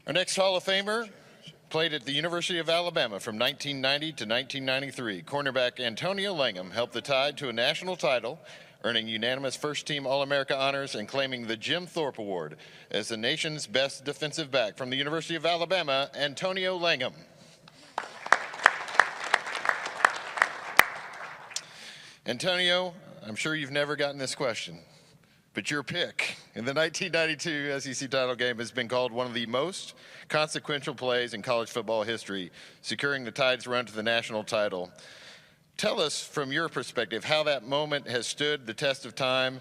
Our next Hall of Famer played at the University of Alabama from 1990 to 1993. Cornerback Antonio Langham helped the Tide to a national title, earning unanimous first-team All-America honors and claiming the Jim Thorpe Award as the nation's best defensive back. From the University of Alabama, Antonio Langham. Antonio, I'm sure you've never gotten this question, but your pick in the 1992 SEC title game has been called one of the most consequential plays in college football history, securing the Tide's run to the national title. Tell us from your perspective how that moment has stood the test of time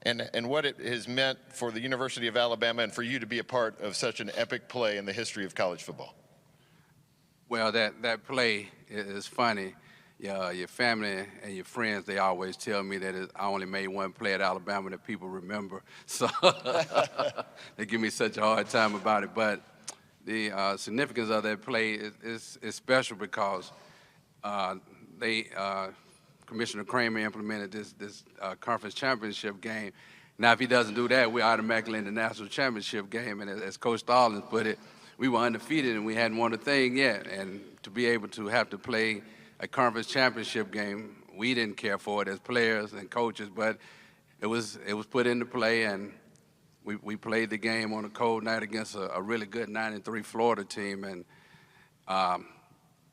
and what it has meant for the University of Alabama and for you to be a part of such an epic play in the history of college football. Well, that play is funny. Your family and your friends, they always tell me that I only made one play at Alabama that people remember. So they give me such a hard time about it. But the significance of that play is special because Commissioner Kramer implemented this conference championship game. Now, if he doesn't do that, we're automatically in the national championship game. And as Coach Stallings put it, we were undefeated and we hadn't won a thing yet. And to be able to have to play a conference championship game, we didn't care for it as players and coaches, but it was put into play, and we played the game on a cold night against a really good 9-3 Florida team. And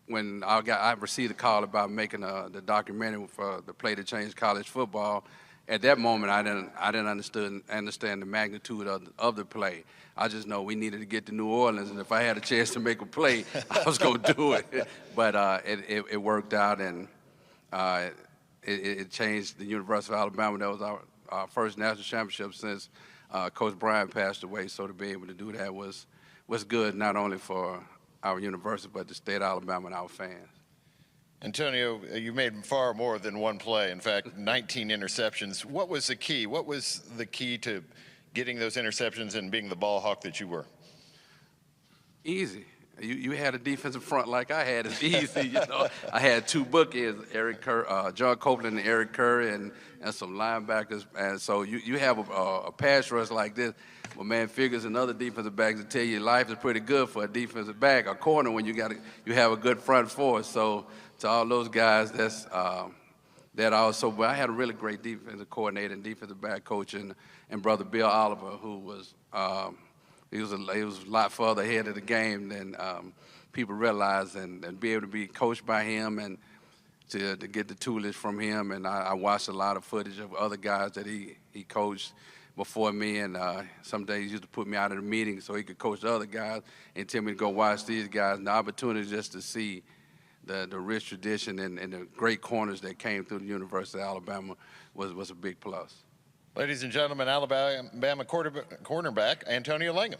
when I received a call about making the documentary for the play that changed college football, at that moment I didn't understand the magnitude of the play. I just know we needed to get to New Orleans, and if I had a chance to make a play, I was going to do it. But it worked out, and it changed the University of Alabama. That was our first national championship since Coach Bryant passed away. So to be able to do that was good, not only for our university, but the state of Alabama and our fans. Antonio, you made far more than one play. In fact, 19 interceptions. What was the key? What was the key to getting those interceptions and being the ball hawk that you were? Easy. You had a defensive front like I had. It's easy. I had two bookends, John Copeland and Eric Curry, and some linebackers. And so you have a pass rush like this. Well, man, figures and other defensive backs will tell you life is pretty good for a defensive back, a corner, when you have a good front four. So to all those guys, that also. But I had a really great defensive coordinator and defensive back coach, and brother Bill Oliver, who was. He was a lot further ahead of the game than people realize, and be able to be coached by him and to get the toolage from him. And I watched a lot of footage of other guys that he coached before me, and some days he used to put me out of the meeting so he could coach the other guys and tell me to go watch these guys. And the opportunity just to see the rich tradition and the great corners that came through the University of Alabama was a big plus. Ladies and gentlemen, Alabama cornerback Antonio Langham.